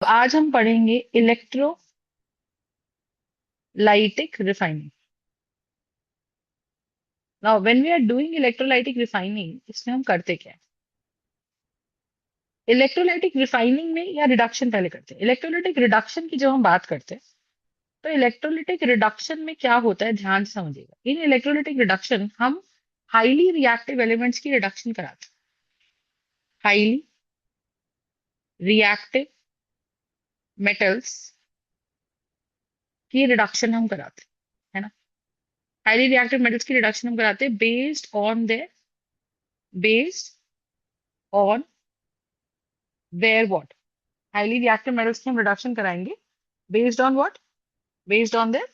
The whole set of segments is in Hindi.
तो आज हम पढ़ेंगे electrolytic refining. Now when we are doing electrolytic refining, इसमें हम करते क्या है? इलेक्ट्रोलाइटिक रिफाइनिंग में या रिडक्शन पहले करते हैं। इलेक्ट्रोलाइटिक रिडक्शन की जब हम बात करते हैं तो इलेक्ट्रोलाइटिक रिडक्शन में क्या होता है, ध्यान से समझिएगा। इन इलेक्ट्रोलाइटिक रिडक्शन हम हाईली रिएक्टिव एलिमेंट्स की रिडक्शन कराते हैं। हाईली रिएक्टिव मेटल्स की रिडक्शन हम कराते हैं, है ना। हाईली रिएक्टिव मेटल्स की रिडक्शन हम कराते हैं based on their what. Highly reactive metals की हम रिडक्शन कराएंगे based on what, based on their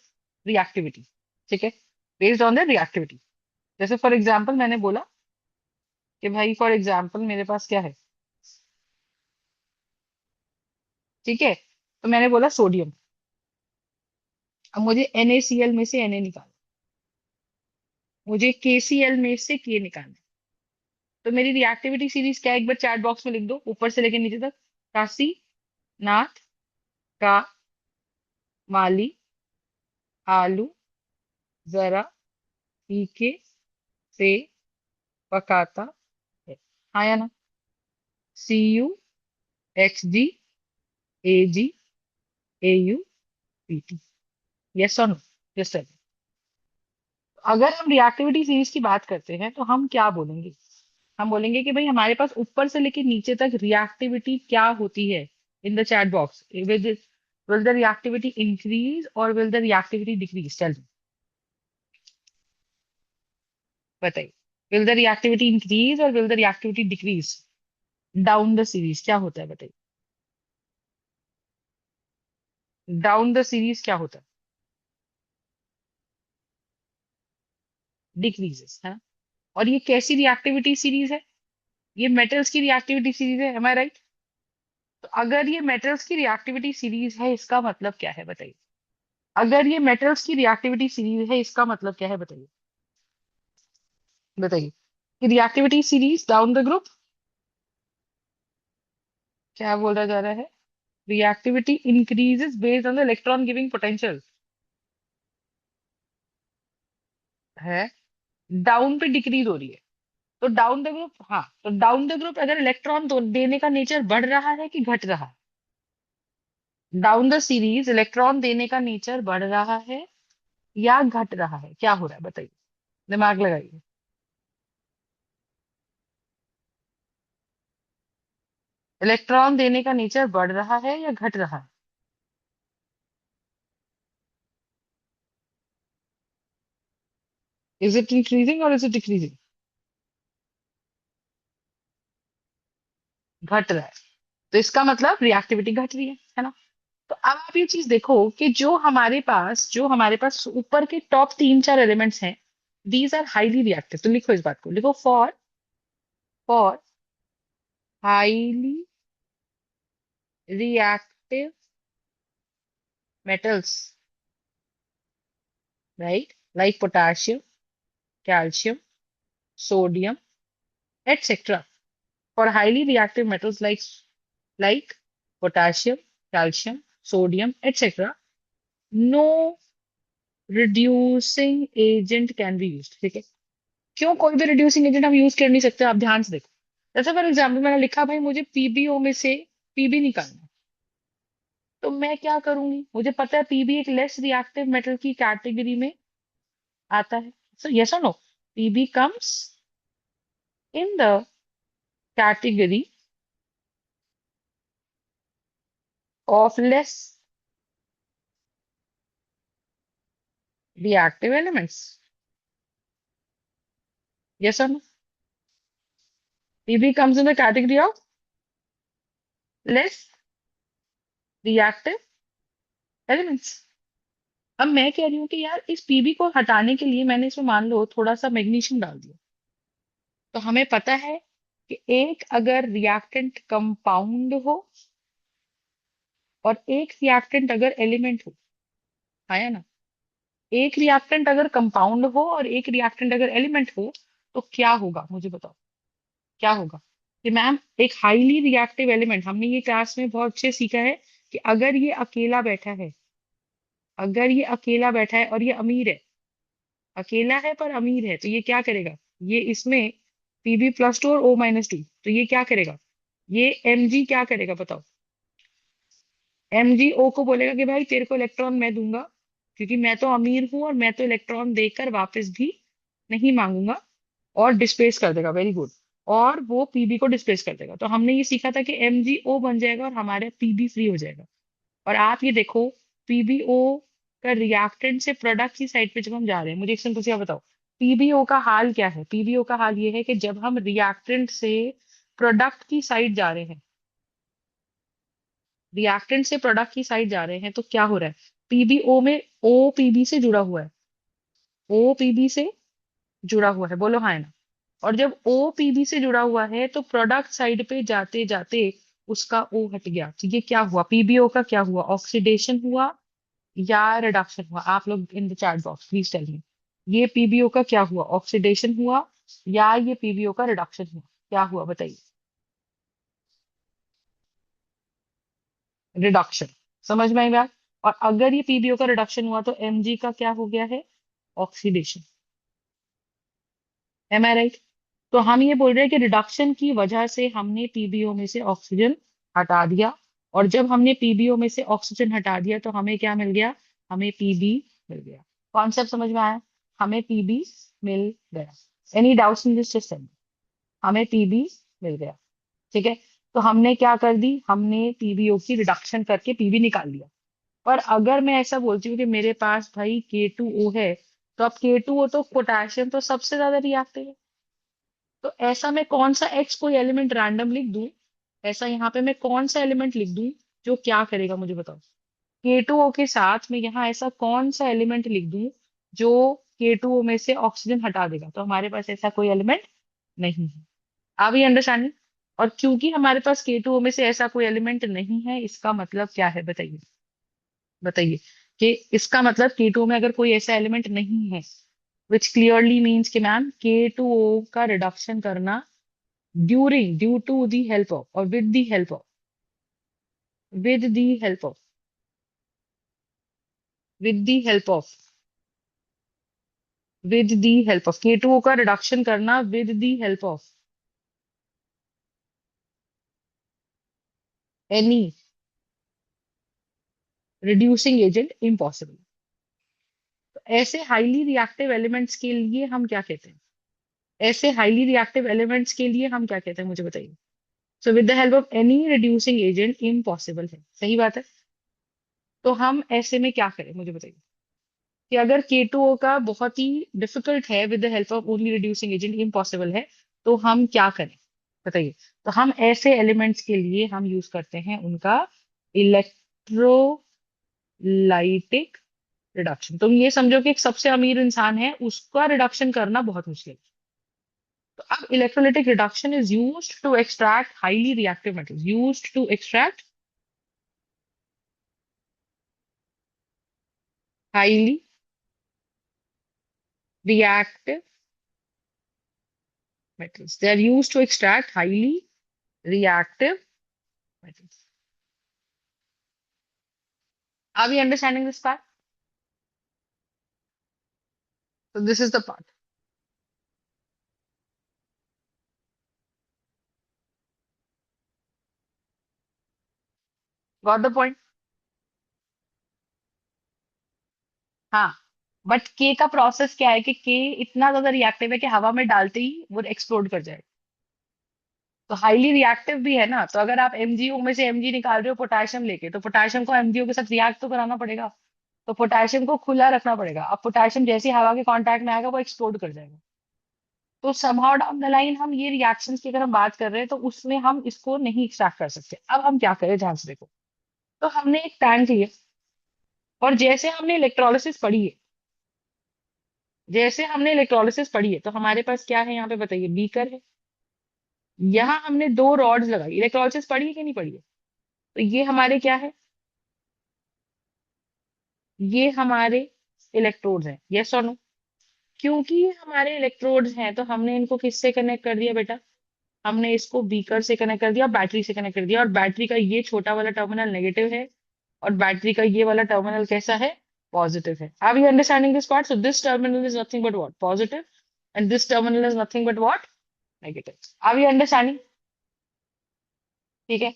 reactivity. ठीक है, बेस्ड ऑन देयर रिएक्टिविटी। जैसे फॉर एग्जांपल मैंने बोला कि भाई फॉर एग्जांपल मेरे पास क्या है, ठीक है। तो मैंने बोला सोडियम। अब मुझे NaCl में से Na निकालना, मुझे KCl में से K निकालना है। तो मेरी रिएक्टिविटी सीरीज क्या है, एक बार चैट बॉक्स में लिख दो, ऊपर से लेकर नीचे तक। काशी, नाथ, का, माली, आलू, जरा, पीके, से, पकाता है। हाँ या ना? CuHg, AgAuPt। यस और नो? Yes sir. अगर हम रिएक्टिविटी सीरीज की बात करते हैं तो हम क्या बोलेंगे? हम बोलेंगे कि भाई हमारे पास ऊपर से लेके नीचे तक रिएक्टिविटी क्या होती है। In the chat box, will the reactivity increase और will the reactivity decrease? Tell me, बताइए। विल द रिएक्टिविटी इंक्रीज और will the reactivity decrease down the series? क्या होता है बताइए? डाउन द सीरीज क्या होता है? डिक्रीजेस, है ना। और ये कैसी रिएक्टिविटी सीरीज है? ये मेटल्स की रिएक्टिविटी सीरीज है, एम आई राइट? तो अगर ये मेटल्स की रिएक्टिविटी सीरीज है, इसका मतलब क्या है बताइए? अगर ये मेटल्स की रिएक्टिविटी सीरीज है, इसका मतलब क्या है बताइए? बताइए कि reactivity series down the group क्या बोला जा रहा है? Reactivity increases based on the electron giving potential है। डाउन पे डिक्रीज हो रही है। तो डाउन द ग्रुप, हाँ, तो डाउन द ग्रुप अगर इलेक्ट्रॉन देने का नेचर बढ़ रहा है कि घट रहा है? डाउन द सीरीज इलेक्ट्रॉन देने का नेचर बढ़ रहा है या घट रहा है? क्या हो रहा है बताइए? दिमाग लगाइए। इलेक्ट्रॉन देने का नेचर बढ़ रहा है या घट रहा है? इज इट इंक्रीजिंग और इज इट डिक्रीजिंग? घट रहा है। तो इसका मतलब रिएक्टिविटी घट रही है ना। तो अब आप ये चीज देखो कि जो हमारे पास ऊपर के टॉप तीन चार एलिमेंट्स हैं, दीज आर हाईली रिएक्टिव। तो लिखो, इस बात को लिखो, for highly reactive metals, right, like potassium, calcium, sodium, etcetera. For highly reactive metals like potassium, calcium, sodium, etcetera, no reducing agent can be used. ठीक है। क्यों कोई भी रिड्यूसिंग एजेंट हम यूज कर नहीं सकते? आप ध्यान से देखो। जैसे फॉर एग्जाम्पल मैंने लिखा भाई मुझे PbO में से Pb निकालना है। तो मैं क्या करूंगी? मुझे पता है Pb एक लेस रिएक्टिव मेटल की कैटेगरी में आता है। सो यस और no? Pb comes in the category of less reactive elements. Yes और no? Pb comes in the category of less reactive elements. अब मैं कह रही हूँ कि यार इस Pb को हटाने के लिए मैंने इसमें मान लो थोड़ा सा मैग्नीशियम डाल दिया। तो हमें पता है कि एक अगर रिएक्टेंट कंपाउंड हो और एक रिएक्टेंट अगर एलिमेंट हो, है ना, एक रिएक्टेंट अगर कंपाउंड हो और एक रिएक्टेंट अगर एलिमेंट हो, तो क्या होगा मुझे बताओ? क्या होगा? कि मैम एक हाईली रिएक्टिव एलिमेंट, हमने ये क्लास में बहुत अच्छे सीखा है कि अगर ये अकेला बैठा है, अगर ये अकेला बैठा है और ये अमीर है, अकेला है पर अमीर है, तो ये क्या करेगा? ये इसमें Pb+2 और O-2, तो ये क्या करेगा? ये Mg क्या करेगा बताओ? Mg O को बोलेगा कि भाई तेरे को इलेक्ट्रॉन मैं दूंगा, क्योंकि मैं तो अमीर हूं और मैं तो इलेक्ट्रॉन देकर वापस भी नहीं मांगूंगा, और डिस्प्लेस कर देगा। Very good. और वो पीबी को डिस्प्लेस कर देगा। तो हमने ये सीखा था कि MgO बन जाएगा और हमारे पीबी फ्री हो जाएगा। और आप ये देखो, पीबीओ का रिएक्टेंट से प्रोडक्ट की साइड पे जब हम जा रहे हैं, मुझे एक सिंपल सी बात बताओ, पीबीओ का हाल क्या है? पीबीओ का हाल ये है कि जब हम रिएक्टेंट से प्रोडक्ट की साइड जा रहे हैं, रिएक्टेंट से प्रोडक्ट की साइड जा रहे हैं, तो क्या हो रहा है? पीबीओ में ओ पीबी से जुड़ा हुआ है, ओ पीबी से जुड़ा हुआ है, बोलो हाँ है ना? और जब ओ पीबी से जुड़ा हुआ है तो प्रोडक्ट साइड पे जाते जाते उसका ओ हट गया, तो ये क्या हुआ? पीबीओ का क्या हुआ? ऑक्सीडेशन हुआ या रिडक्शन हुआ? आप लोग in the chat box please tell me, ये पीबीओ का क्या हुआ? ऑक्सीडेशन हुआ या ये पीबीओ का रिडक्शन हुआ? क्या हुआ बताइए? रिडक्शन। समझ में आई बात? और अगर ये पीबीओ का रिडक्शन हुआ तो एमजी का क्या हो गया है? ऑक्सीडेशन। M I right? तो हम ये बोल रहे हैं कि रिडक्शन की वजह से हमने पीबीओ में से ऑक्सीजन हटा दिया, और जब हमने पीबीओ में से ऑक्सीजन हटा दिया तो हमें क्या मिल गया? हमें पीबी मिल गया। कॉन्सेप्ट समझ में आया? हमें पीबी मिल गया। Any doubts in this? Just हमें पीबी मिल गया। ठीक है। तो हमने क्या कर दी? हमने पीबीओ की रिडक्शन करके पीबी निकाल लिया। पर अगर मैं ऐसा बोलती हूँ कि मेरे पास भाई K2O है, तो अब K2O तो पोटेशियम तो सबसे ज्यादा रिएक्टिव है, तो ऐसा मैं कौन सा एक्स कोई एलिमेंट रैंडम लिख दूं? ऐसा यहाँ पे मैं कौन सा एलिमेंट लिख दूं जो क्या करेगा मुझे बताओ? K2O के साथ मैं यहाँ ऐसा कौन सा एलिमेंट लिख दूं जो K2O में से ऑक्सीजन हटा देगा? तो हमारे पास ऐसा कोई एलिमेंट नहीं है। आप ये अंडरस्टैंडिंग? और क्योंकि हमारे पास K2O में से ऐसा कोई एलिमेंट नहीं है, इसका मतलब क्या है बताइए? बताइए कि इसका मतलब K2O में अगर कोई ऐसा एलिमेंट नहीं है, विच क्लियरली मीन्स कि मैम K2O का रिडक्शन करना due to the help of, और with the help of, with the help of, with the help of, with the help of K2O का रिडक्शन करना with the help of any reducing agent impossible. तो ऐसे हाईली रिएक्टिव एलिमेंट्स के लिए हम क्या कहते हैं? ऐसे हाईली रिएक्टिव एलिमेंट्स के लिए हम क्या कहते हैं मुझे बताइए? So with the help of any reducing agent impossible है। सही बात है। तो हम ऐसे में क्या करें मुझे बताइए? कि अगर K2O का बहुत ही डिफिकल्ट है, with the help of only reducing agent impossible है, तो हम क्या करें बताइए? तो हम ऐसे एलिमेंट्स के लिए हम यूज करते हैं उनका इलेक्ट्रोलाइटिक रिडक्शन। तुम ये समझो कि एक सबसे अमीर इंसान है, उसका रिडक्शन करना बहुत मुश्किल है। तो अब electrolytic reduction is used to extract highly reactive metals, used to extract highly reactive metals. They are used to extract highly reactive metals. Are we understanding this part? So this is the part. Got the point? हाँ। बट के का प्रोसेस क्या है कि के इतना ज्यादा रिएक्टिव है कि हवा में डालते ही वो एक्सप्लोड कर जाए। तो हाईली रिएक्टिव भी है ना, तो अगर आप एमजीओ में से एमजी निकाल रहे हो पोटेशियम लेके, तो पोटेशियम को एमजीओ के साथ रिएक्ट तो कराना पड़ेगा। तो पोटेशियम को खुला रखना पड़ेगा। अब पोटेशियम जैसे ही हवा के कांटेक्ट में आएगा वो एक्सप्लोड कर जाएगा। तो समहाउ डाउन द लाइन हम ये रिएक्शंस की अगर हम बात कर रहे हैं तो उसमें हम इसको नहीं एक्सट्रैक्ट कर सकते। अब हम क्या करें, ध्यान से देखो। तो हमने एक टैंक लिया, और जैसे हमने इलेक्ट्रोलिसिस पढ़ी है तो हमारे पास क्या है यहाँ पे बताइए? बीकर है। यहाँ हमने दो रॉड्स लगाई। इलेक्ट्रोलिसिस पढ़ी है कि नहीं पढ़ी है? तो ये हमारे क्या है? ये हमारे इलेक्ट्रोड्स हैं, यस और नो? क्योंकि ये हमारे इलेक्ट्रोड्स हैं तो हमने इनको किससे कनेक्ट कर दिया बेटा? हमने इसको बीकर से कनेक्ट कर दिया, बैटरी से कनेक्ट कर दिया, और बैटरी का ये छोटा वाला टर्मिनल नेगेटिव है, और बैटरी का ये वाला टर्मिनल कैसा है, पॉजिटिव है। Are we understanding this part? So this terminal is nothing but what, positive, and this terminal is nothing but what, negative. Are we understanding? ठीक है।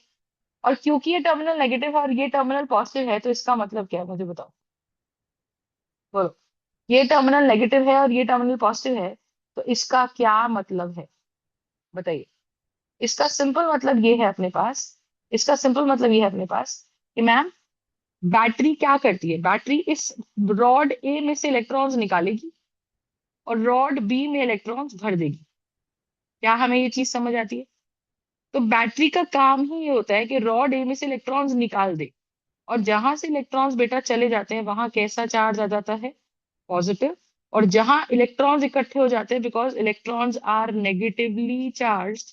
और क्योंकि ये टर्मिनल नेगेटिव है और ये टर्मिनल पॉजिटिव है, तो इसका मतलब क्या है मुझे बताओ, बोलो। ये टर्मिनल नेगेटिव है और ये टर्मिनल पॉजिटिव है, तो इसका क्या मतलब है, बताइए। इसका सिंपल मतलब ये है अपने पास, इसका सिंपल मतलब ये है अपने पास कि मैम, बैटरी क्या करती है, बैटरी इस रॉड ए में से इलेक्ट्रॉन्स निकालेगी और रॉड बी में इलेक्ट्रॉन्स भर देगी। क्या हमें ये चीज समझ आती है? तो बैटरी का काम ही ये होता है कि रॉड ए में से इलेक्ट्रॉन्स निकाल दे, और जहां से इलेक्ट्रॉन्स बेटा चले जाते हैं वहां कैसा चार्ज आ जाता है, पॉजिटिव। और जहां इलेक्ट्रॉन्स इकट्ठे हो जाते हैं, because electrons are negatively charge,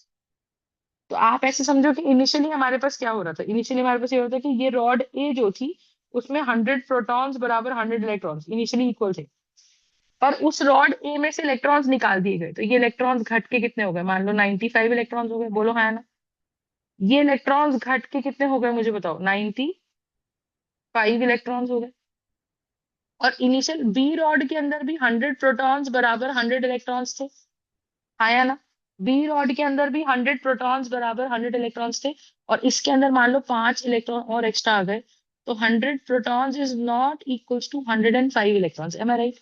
तो आप ऐसे समझो कि इनिशियली हमारे पास क्या हो रहा था, इनिशियली हमारे पास ये होता है कि ये रॉड ए जो थी उसमें 100 प्रोटॉन्स बराबर 100 इलेक्ट्रॉन्स इनिशियली इक्वल थे। पर उस रॉड ए में से इलेक्ट्रॉन्स निकाल दिए गए, तो ये इलेक्ट्रॉन्स घट के कितने हो गए, मान लो 95 इलेक्ट्रॉन्स हो गए, बोलो हाँ ना। ये इलेक्ट्रॉन्स घट के कितने हो गए मुझे बताओ, 95 इलेक्ट्रॉन्स हो गए। और इनिशियल बी रॉड के अंदर भी 100 प्रोटॉन्स बराबर 100 इलेक्ट्रॉन्स थे, हाँ या ना। बी रॉड के अंदर भी 100 प्रोटॉन्स बराबर 100 इलेक्ट्रॉन्स थे, और इसके अंदर मान लो 5 इलेक्ट्रॉन और एक्स्ट्रा आ गए, तो 100 protons is not equals to 105 electrons, am I right?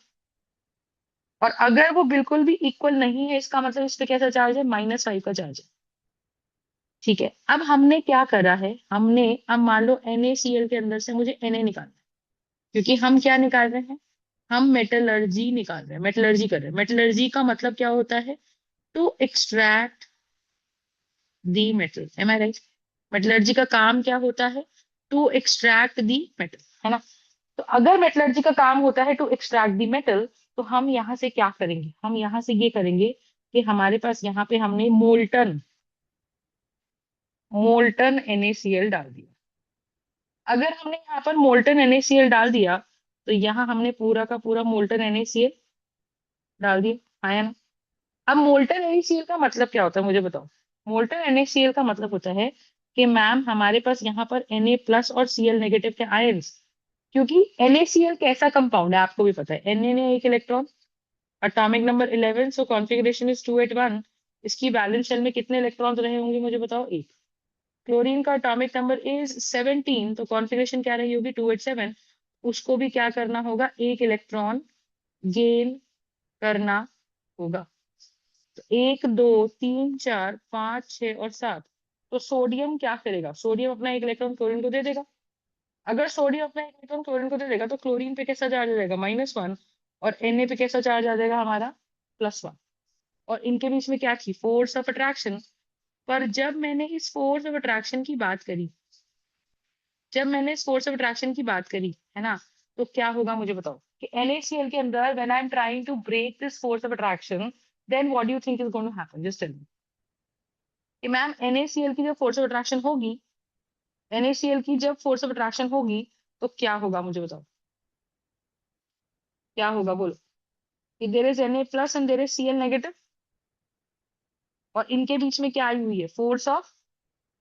और अगर वो बिल्कुल भी इक्वल नहीं है, इसका मतलब इस पे कैसा चार्ज है, -5 का चार्ज है। ठीक है। अब हमने क्या करा है, हमने, अब मान लो NaCl के अंदर से मुझे Na निकालना है, क्योंकि हम क्या निकाल रहे हैं, हम मेटलर्जी निकाल रहे हैं, मेटलर्जी कर रहे हैं। मेटलर्जी का मतलब क्या होता है, to extract the metal, am I right? Metallurgy का काम क्या होता है, टू एक्सट्रैक्ट दी मेटल, है ना। तो अगर मेटलर्जी का काम होता है टू एक्सट्रैक्ट दी मेटल, तो हम यहाँ से क्या करेंगे, हम यहाँ से ये करेंगे कि हमारे पास यहाँ पे हमने मोल्टन मोल्टन NaCl डाल दिया। अगर हमने यहाँ पर मोल्टन NaCl डाल दिया, तो यहाँ हमने पूरा का पूरा मोल्टन NaCl डाल दिया, आया ना। अब मोल्टन NaCl का मतलब क्या होता है मुझे बताओ। मोल्टन NaCl का मतलब होता है कि मैम हमारे पास यहाँ पर Na प्लस और Cl नेगेटिव के आयंस, क्योंकि NaCl कैसा कंपाउंड है आपको भी पता है, Na ने एक electron, atomic number 11, so configuration is 281। इसकी वैलेंस शेल में कितने इलेक्ट्रॉन्स रहे होंगे मुझे बताओ, एक। क्लोरीन का एटॉमिक नंबर इज 17, तो कॉन्फ़िगरेशन क्या रही होगी, 287। उसको भी क्या करना होगा, एक इलेक्ट्रॉन गेन करना होगा। तो 1 2 3 4 5 6 और 7, तो सोडियम क्या करेगा, सोडियम अपना एक इलेक्ट्रॉन क्लोरीन को दे देगा। अगर सोडियम अपना एक इलेक्ट्रॉन क्लोरीन को दे देगा, तो क्लोरीन पे कैसा चार्ज आ जाएगा, -1, और Na पे कैसा चार्ज आ जाएगा हमारा, +1। और इनके बीच में क्या थी, फोर्स ऑफ अट्रैक्शन। पर जब मैंने इस फोर्स ऑफ अट्रैक्शन की बात करी, जब मैंने इस फोर्स ऑफ अट्रैक्शन की बात करी, है ना, तो क्या होगा मुझे बताओ कि NaCl के अंदर when I am trying to break this force of attraction, then what do you think is going to happen, just tell me. कि मैम NaCl की जब फोर्स ऑफ अट्रैक्शन होगी, NaCl की जब फोर्स ऑफ अट्रैक्शन होगी, तो क्या होगा मुझे बताओ, क्या होगा बोलो। कि there is Na plus and there is Cl negative, और इनके बीच में क्या आई हुई है, फोर्स ऑफ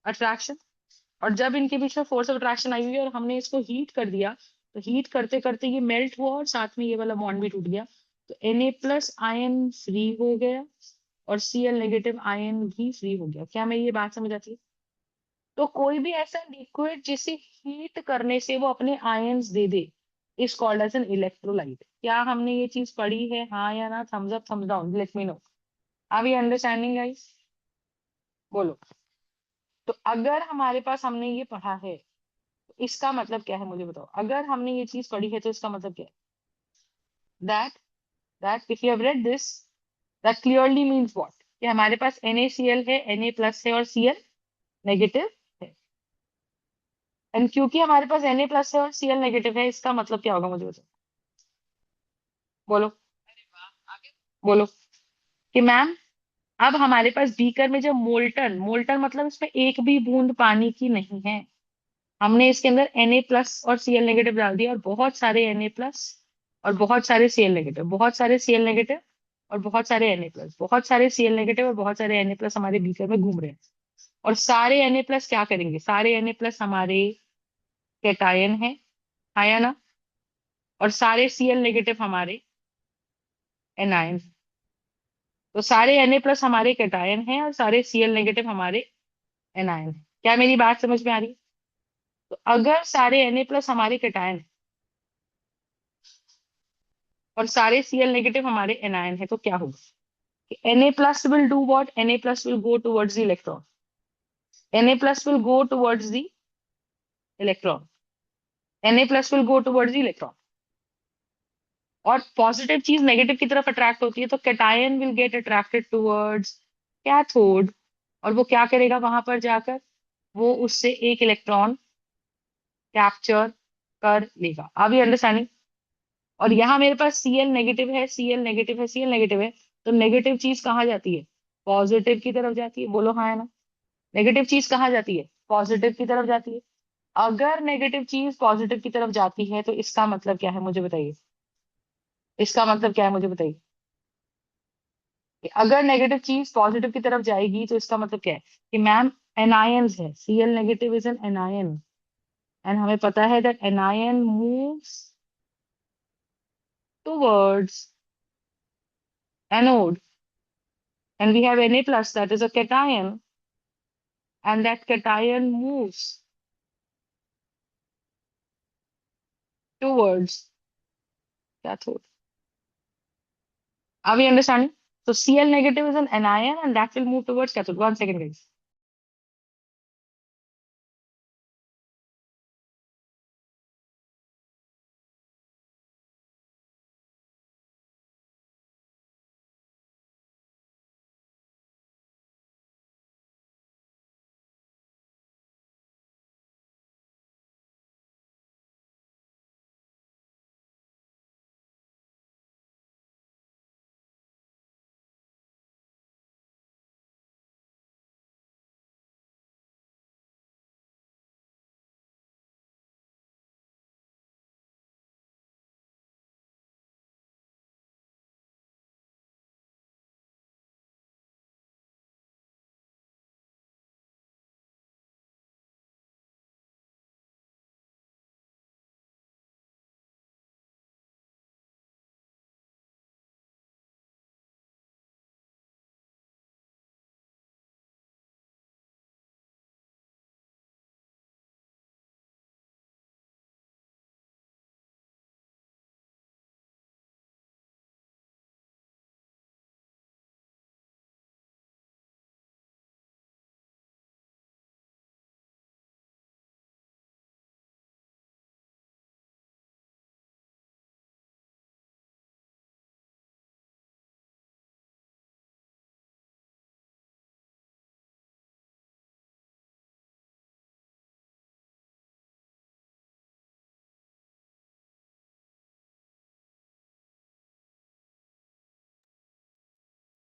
अट्रैक्शन। और जब इनके बीच में फोर्स ऑफ अट्रैक्शन आई हुई है और हमने इसको हीट कर दिया, तो हीट करते करते ये मेल्ट हुआ और साथ में ये वाला बॉन्ड भी टूट गया, तो Na प्लस आयन फ्री हो गया और Cl नेगेटिव आयन भी फ्री हो गया। क्या मैं ये बात समझ आती है? तो कोई भी ऐसा लिक्विड जिसे हीट करने से वो अपने आयंस दे दे, is called as an electrolyte. क्या हमने ये चीज पढ़ी है, हाँ या ना? Thumbs up, thumbs down, let me know. Are we understanding guys, बोलो। तो अगर हमारे पास हमने ये पढ़ा है, तो इसका मतलब क्या है मुझे बताओ। अगर हमने ये चीज पढ़ी है तो इसका मतलब क्या है, that that if you have read this, that clearly means what, कि हमारे पास NaCl है, Na प्लस है और Cl नेगेटिव है। एंड क्योंकि हमारे पास Na प्लस है और Cl नेगेटिव है, इसका मतलब क्या होगा मुझे बताओ, बोलो, बोलो। कि मैम, अब हमारे पास बीकर में जो मोल्टन, मोल्टन मतलब इसमें एक भी बूंद पानी की नहीं है, हमने इसके अंदर Na प्लस और Cl नेगेटिव डाल दिया, और बहुत सारे Na प्लस और बहुत सारे Cl नेगेटिव, बहुत सारे Cl नेगेटिव और बहुत सारे Na प्लस, बहुत सारे Cl नेगेटिव और बहुत सारे Na प्लस हमारे बीकर में घूम रहे हैं। और सारे Na प्लस क्या करेंगे, सारे Na प्लस हमारे कैटायन है, आया ना। और सारे Cl नेगेटिव हमारे एनायन। तो सारे Na+ हमारे कैटायन हैं और सारे Cl नेगेटिव हमारे एनायन है। क्या मेरी बात समझ में आ रही है? तो अगर सारे Na+ हमारे कैटायन और सारे Cl नेगेटिव हमारे एनायन है तो क्या होगा कि Na+ will do what? Na+ will go towards the electron. Na+ will go towards the electron. Na+ will go towards the electron. और पॉजिटिव चीज नेगेटिव की तरफ अट्रैक्ट होती है तो cation will get attracted towards cathode. और वो क्या करेगा वहां पर जाकर? वो उससे एक इलेक्ट्रॉन कैप्चर कर लेगा। अब ये अंडरस्टैंडिंग। और यहाँ मेरे पास Cl नेगेटिव है, Cl नेगेटिव है, Cl नेगेटिव है। तो नेगेटिव चीज कहाँ जाती है? पॉजिटिव की तरफ जाती है। बोलो हाँ है ना। नेगेटिव चीज कहाँ जाती है? पॉजिटिव की तरफ जाती है। अगर नेगेटिव चीज पॉजिटिव की तरफ जाती है तो इसका मतलब क्या है मुझे बताइए। इसका मतलब क्या है मुझे बताइए। कि अगर नेगेटिव चीज पॉजिटिव की तरफ जाएगी तो इसका मतलब क्या है कि मैम एनायंस है। Cl negative is an anion. And हमें पता है that anion moves towards anode. And we have Na+ that is a cation, and that cation moves towards cathode. Are we understanding? So Cl negative is an anion and that will move towards cathode. 1 second, guys.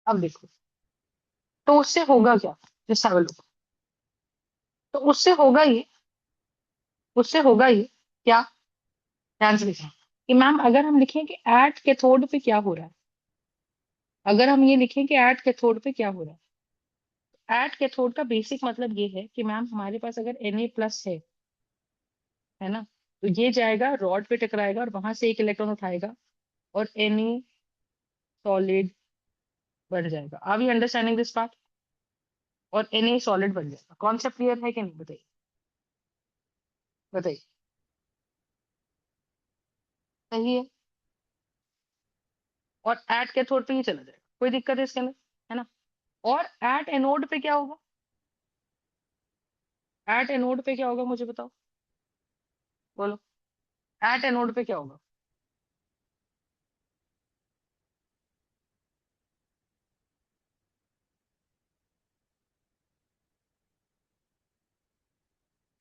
अब देखो तो उससे होगा क्या। जैसा लोग तो उससे होगा ये क्या। ध्यान से लिखें कि मैम अगर हम लिखें कि एट कैथोड पे क्या हो रहा है। अगर हम ये लिखें कि एट कैथोड पे क्या हो रहा है। एट कैथोड का बेसिक मतलब ये है कि मैम हमारे पास अगर Na+ है ना। तो ये जाएगा रॉड पे टकराएगा और वहां से एक इलेक्ट्रॉन उठाएगा और Na सॉलिड बन जाएगा। Are we understanding this part. और Na सॉलिड बन जाएगा। कॉन्सेप्ट क्लियर है कि नहीं बताइए। बताइए। सही है। और एट कैथोड पे ही चला जाएगा। कोई दिक्कत है इसके अंदर? है ना। और एट एनोड पे क्या होगा। एट एनोड पे क्या होगा मुझे बताओ। बोलो। एट एनोड पे क्या होगा।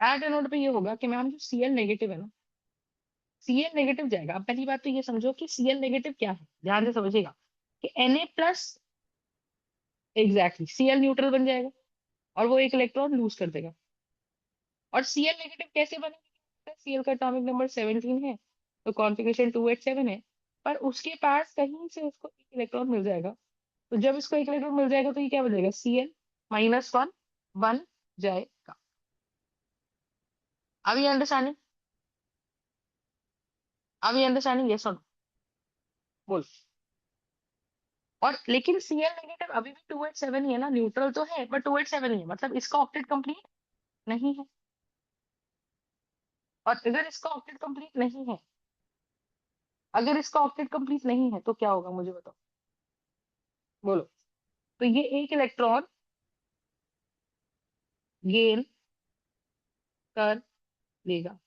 एट एनोड पे ये होगा कि मैम जो Cl नेगेटिव है ना। Cl नेगेटिव जाएगा। अब पहली बात तो ये समझो कि Cl नेगेटिव क्या है। ध्यान से समझिएगा कि Na+ एग्जैक्टली Cl न्यूट्रल बन जाएगा और वो एक इलेक्ट्रॉन लूज कर देगा। और Cl नेगेटिव कैसे बनेगा। Cl का एटॉमिक नंबर 17 है तो कॉन्फ़िगरेशन 287 है। पर उसके पास कहीं से उसको एक इलेक्ट्रॉन मिल जाएगा। तो जब इसको एक इलेक्ट्रॉन मिल जाएगा तो ये क्या बन जाएगा। Cl-1 बन जाएगा। अब ये understanding. Are we understanding, yes और नो? बोल। और लेकिन Cl नेगेटिव अभी भी 287 ही है ना, न्यूट्रल तो है बट 287 ही है, मतलब इसका ऑक्टेट कंप्लीट नहीं है। और अगर इसका ऑक्टेट कंप्लीट नहीं है, अगर इसका ऑक्टेट कंप्लीट नहीं है तो क्या होगा मुझे बताओ, बोलो। तो ये एक इलेक्ट्रॉन गेन कर लेगा,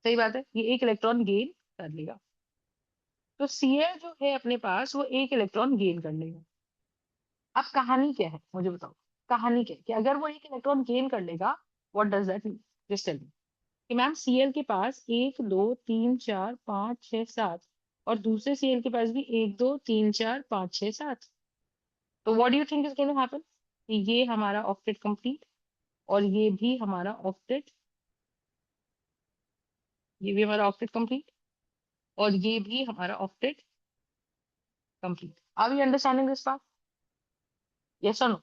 सही बात है, ये एक इलेक्ट्रॉन गेन कर लेगा। तो Cl जो है अपने पास वो एक इलेक्ट्रॉन गेन कर लेगा। अब कहानी क्या है मुझे बताओ, कहानी क्या है कि अगर वो एक इलेक्ट्रॉन गेन कर लेगा, what does that mean? Just tell me. कि मैम Cl के पास 1 2 3 4 5 6 7, और दूसरे Cl के पास भी 1 2 3 4 5 6 7। तो what do you think is going to happen? ये हमारा ऑक्टेट कंप्लीट, और ये भी हमारा ऑक्टेट, ये भी हमारा ऑक्टेट कंप्लीट, और ये भी हमारा octet complete. Are you understanding this part? Yes और नो?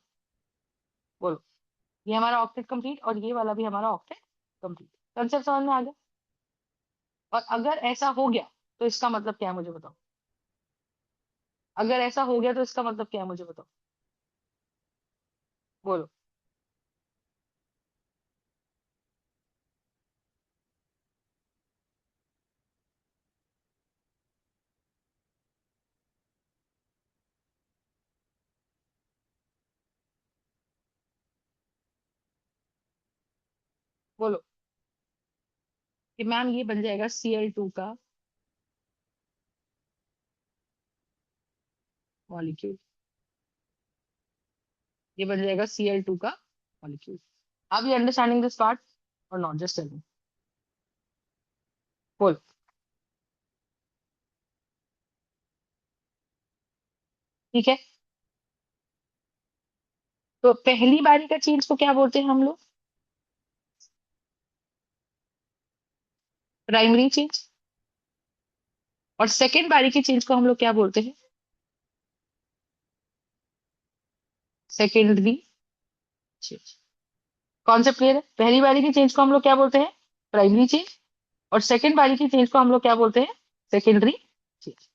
बोलो। ये हमारा ऑक्टेट कंप्लीट और ये वाला भी हमारा ऑक्टेट कंप्लीट। कंसेप्ट समझ में आ गया? और अगर ऐसा हो गया तो इसका मतलब क्या है मुझे बताओ, अगर ऐसा हो गया तो इसका मतलब क्या है मुझे बताओ, बोलो। बोलो कि मैम ये बन जाएगा Cl2 का मॉलिक्यूल, ये बन जाएगा Cl2 का molecule. Are you understanding this part और नॉट? Just tell me. बोल। ठीक है, तो पहली बारी का चेंज को क्या बोलते हैं हम लोग? Primary change. और सेकेंड बारी के चेंज को हम लोग क्या बोलते हैं? Secondary change. कॉन्सेप्ट क्लियर है? पहली बारी के चेंज को हम लोग क्या बोलते हैं? Primary change. और सेकेंड बारी के चेंज को हम लोग क्या बोलते हैं? Secondary change.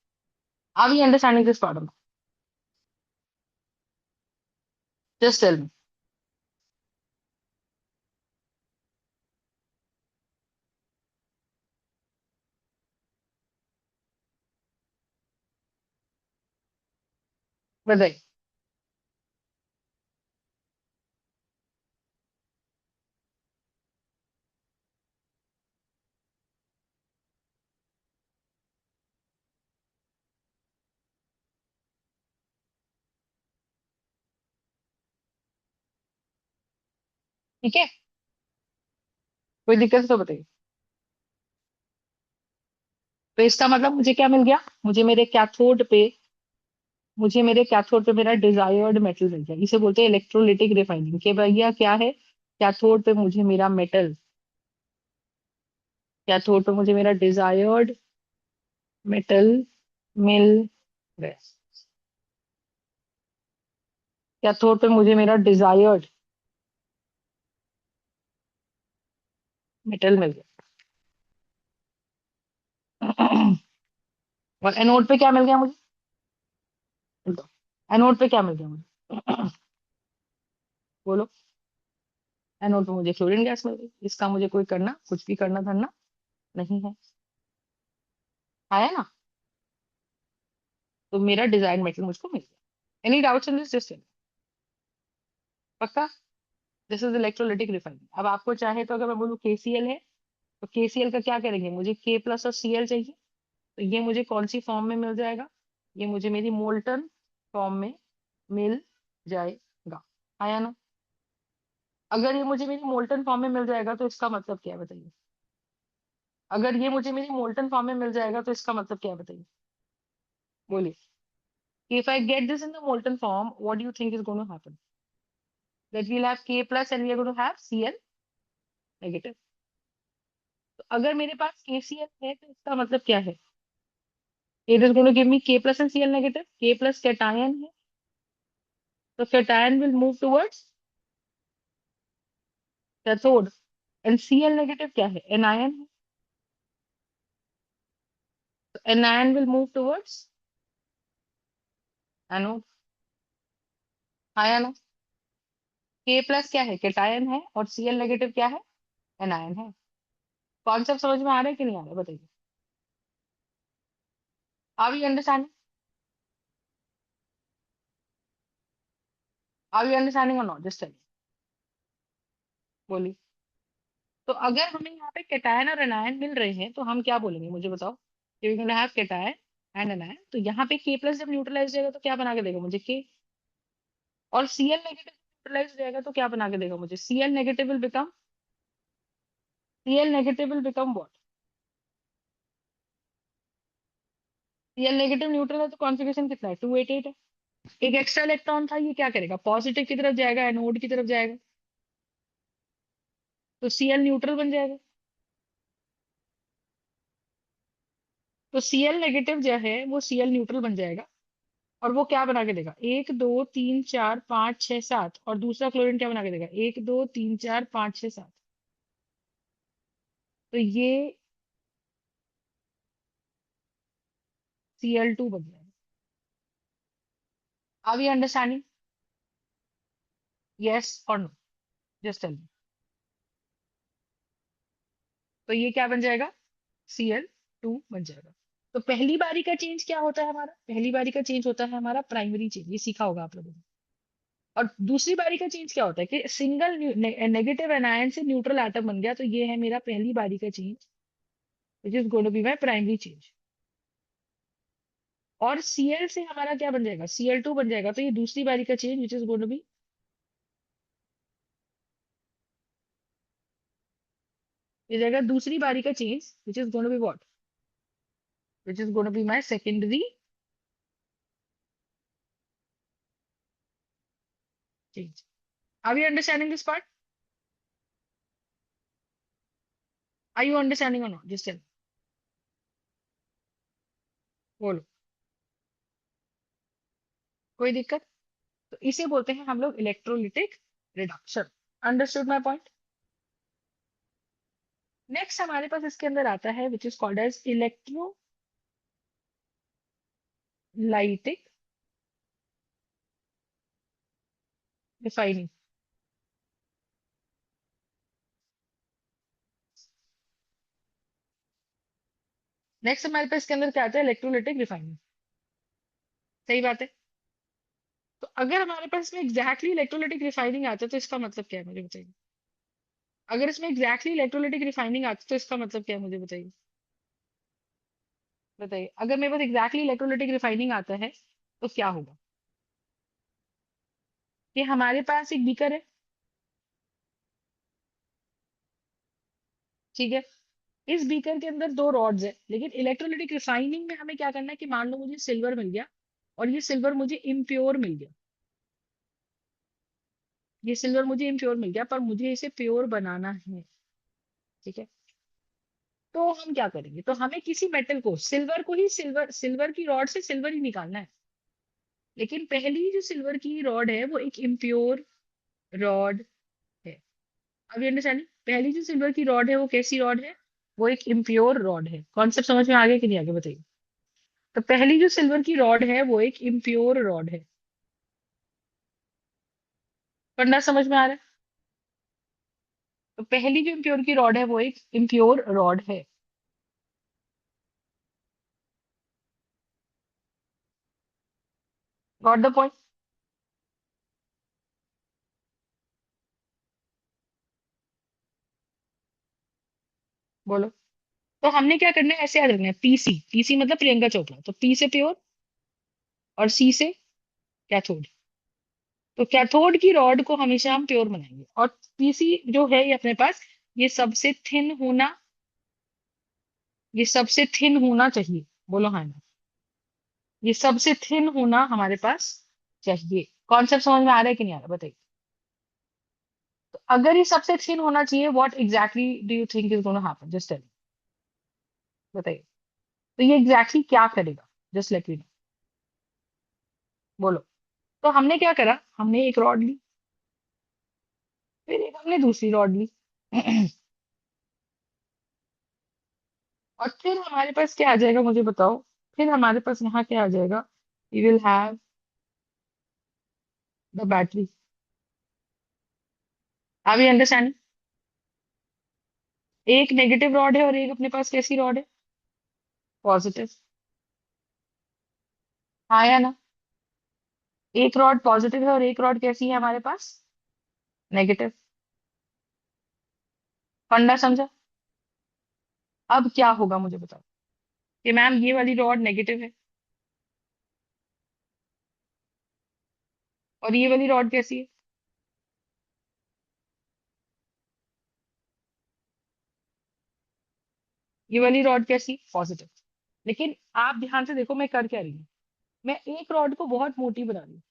Are we understanding this part? Just tell me. बताइए। ठीक है, कोई दिक्कत है तो बताइए। तो इसका मतलब मुझे क्या मिल गया? मुझे मेरे कैथोड पे मेरा डिजायर्ड मेटल मिल गया। इसे बोलते हैं इलेक्ट्रोलिटिक रिफाइनिंग। के भैया क्या है? कैथोड पे मुझे मेरा मेटल, कैथोड पे मुझे मेरा डिजायर्ड मेटल मिल गया। कैथोड पे मुझे मेरा डिजायर्ड मेटल मिल गया। और एनोड पे क्या मिल गया मुझे? एनोड पे क्या मिल गया मुझे? बोलो। एनोड पे मुझे क्लोरीन गैस मिल गई। इसका मुझे कोई करना, कुछ भी करना धरना नहीं है। आया ना? तो मेरा डिजायर्ड मेटल मुझको मिल गया। Any doubts in this? Just पक्का? This is electrolytic refining. अब आपको चाहे तो अगर मैं बोलूँ KCl है, तो KCl का क्या करेंगे? मुझे K प्लस और Cl चाहिए। तो ये मुझे कौन सी फॉर्म में मिल जाएगा? ये मुझे मेरी मोल्टन फॉर्म में मिल जाएगा। आया ना? अगर ये मुझे मेरी मोल्टन फॉर्म में मिल जाएगा तो इसका मतलब क्या है बताइए? अगर ये मुझे मेरी मोल्टन फॉर्म में मिल जाएगा तो इसका मतलब क्या है बताइए? बोलिए। If I get this in the molten form, what do you think is going to happen? That we'll have K plus and we are going to have Cl negative. तो अगर मेरे पास KCl है तो इसका मतलब क्या है? It is going to give me K plus and Cl negative. K plus cation है, तो cation will move towards cathode, and Cl negative क्या है? Anion है। anion will move towards anode. हाँ या ना? K प्लस क्या है, केटायन है, और Cl नेगेटिव क्या है, एनायन है। कॉन्सेप्ट समझ में आ रहा है कि नहीं आ रहा है, बताइए। Are you understanding? Are you understanding और नॉट, जस्ट टेल, बोलिए। तो अगर हमें यहाँ पे केटायन और एनायन मिल रहे हैं तो हम क्या बोलेंगे, मुझे बताओ। We gonna have cation and anion, तो यहाँ पे K प्लस जब न्यूट्रलाइज जाएगा तो क्या बना के देगा मुझे, K। और Cl नेगेटिव न्यूट्रलाइज जाएगा तो क्या बना के देगा मुझे, Cl negative will become what, Cl negative neutral है तो कॉन्फिगरेशन कितना है, 288 है। एक एक्स्ट्रा इलेक्ट्रॉन था, ये क्या करेगा, पॉजिटिव की तरफ जाएगा, एनोड की तरफ जाएगा, तो Cl न्यूट्रल बन जाएगा। तो Cl नेगेटिव जो है वो Cl न्यूट्रल बन जाएगा, और वो क्या बना के देगा, 1 2 3 4 5 6 7, और दूसरा क्लोरीन क्या बना के देगा, 1 2 3 4 5 6 7। तो ये Cl2 बन जाएगा। आर यू अंडरस्टैंडिंग, यस और नो, जस्ट टेल मी। तो ये क्या बन जाएगा, Cl2 बन जाएगा। तो पहली बारी का चेंज क्या होता है हमारा, पहली बारी का चेंज होता है हमारा प्राइमरी चेंज, ये सीखा होगा आप लोगों ने। और दूसरी बारी का चेंज क्या होता है कि सिंगल नेगेटिव एनायन से न्यूट्रल एटम बन गया, तो ये है मेरा पहली बारी का change, which is going to be my primary change. और Cl से हमारा क्या बन जाएगा, Cl2 बन जाएगा, तो ये दूसरी बारी का change, which is going to be, ये जाएगा दूसरी बारी का change, which is going to be what, which is going to be my secondary change. Are you understanding this part, are you understanding और नॉट, जस्ट टेल, बोलो। कोई दिक्कत? तो इसे बोलते हैं हम लोग electrolytic reduction. Understood my point. Next हमारे पास इसके अंदर आता है which is called as electrolytic refining. Next हमारे पास इसके अंदर क्या आता है, इलेक्ट्रोलिटिक रिफाइनिंग। सही बात है। तो अगर हमारे पास में एग्जैक्टली इलेक्ट्रोलिटिक रिफाइनिंग आता है तो इसका मतलब क्या है, मुझे बताइए। अगर इसमें एग्जैक्टली इलेक्ट्रोलिटिक रिफाइनिंग आता है तो इसका मतलब क्या है, मुझे बताइए। बताइए, अगर मेरे पास एग्जैक्टली इलेक्ट्रोलिटिक रिफाइनिंग आता है तो क्या होगा, कि हमारे पास एक बीकर है, ठीक है। इस बीकर के अंदर दो रॉड्स है, लेकिन इलेक्ट्रोलिटिक रिफाइनिंग में हमें क्या करना है कि मान लो मुझे सिल्वर मिल गया, और ये सिल्वर मुझे इम्प्योर मिल गया, ये सिल्वर मुझे इम्प्योर मिल गया, पर मुझे इसे प्योर बनाना है, ठीक है। तो हम क्या करेंगे, तो हमें किसी मेटल को, सिल्वर को ही, सिल्वर सिल्वर की रॉड से सिल्वर ही निकालना है। लेकिन पहली जो सिल्वर की रॉड है वो एक इम्प्योर रॉड है। अब ये अंडरस्टैंडिंग, पहली जो सिल्वर की रॉड है वो कैसी रॉड है, वो एक इम्प्योर रॉड है। कॉन्सेप्ट समझ में आ गया कि नहीं, आगे बताइए। तो पहली जो सिल्वर की रॉड है वो एक इम्प्योर रॉड है। फंडा समझ में आ रहा है? तो पहली जो इम्प्योर की रॉड है वो एक इम्प्योर रॉड है। Got the point? बोलो। तो हमने क्या करना है, ऐसे याद रखना है, पीसी, पीसी मतलब प्रियंका चोपड़ा, तो पी से प्योर और सी से कैथोड। तो कैथोड की रॉड को हमेशा हम प्योर बनाएंगे, और पीसी जो है ये अपने पास, ये सबसे थिन होना, ये सबसे थिन होना चाहिए। बोलो हाँ ना? ये सबसे थिन होना हमारे पास चाहिए। कॉन्सेप्ट समझ में आ रहा है कि नहीं आ रहा, बताइए। तो अगर ये सबसे थिन होना चाहिए, what exactly do you think is gonna happen, just tell, बताइए। तो ये एग्जैक्टली क्या करेगा, जस्ट लेट मी नो, बोलो। तो हमने क्या करा, हमने एक रॉड ली, फिर एक हमने दूसरी रॉड ली, और फिर हमारे पास क्या आ जाएगा मुझे बताओ। फिर हमारे पास यहाँ क्या आ जाएगा। We will have the battery. Are we understand. एक नेगेटिव रॉड है और एक अपने पास कैसी रॉड है, पॉजिटिव। हाँ या ना। एक रॉड पॉजिटिव है और एक रॉड कैसी है हमारे पास, नेगेटिव। फंडा समझा। अब क्या होगा मुझे बताओ कि मैम ये वाली रॉड नेगेटिव है और ये वाली रॉड कैसी है, ये वाली रॉड कैसी, पॉजिटिव। लेकिन आप ध्यान से देखो मैं कर क्या रही हूँ। मैं एक रॉड को बहुत मोटी बना रही हूँ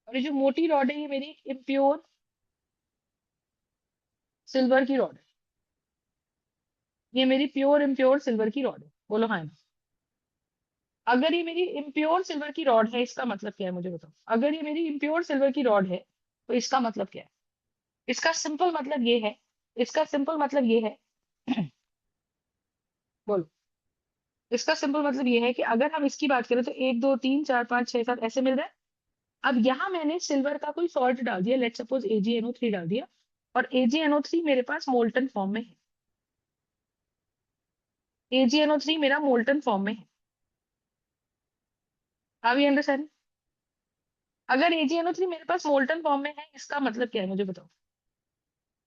और ये जो मोटी रॉड है ये मेरी इम्प्योर सिल्वर की रॉड है। ये मेरी प्योर इम्प्योर सिल्वर की रॉड है, बोलो हाँ ना। अगर ये मेरी इम्प्योर सिल्वर की रॉड है इसका मतलब क्या है मुझे बताओ। अगर ये मेरी इम्प्योर सिल्वर की रॉड है तो इसका मतलब क्या है। इसका सिंपल मतलब ये है, इसका सिंपल मतलब ये है बोलो। इसका सिंपल मतलब ये है कि अगर हम इसकी बात करें तो एक दो तीन चार पाँच छह सात ऐसे मिल रहा है। अब यहाँ मैंने सिल्वर का कोई सॉल्ट डाल दिया, लेट सपोज AgNO3 डाल दिया, और AgNO3 मेरे पास मोल्टन फॉर्म में है। AgNO3 मेरा मोल्टन फॉर्म में है। अभी अंडरस्टैंड। अगर AgNO3 मेरे पास मोल्टन फॉर्म में है इसका मतलब क्या है मुझे बताओ।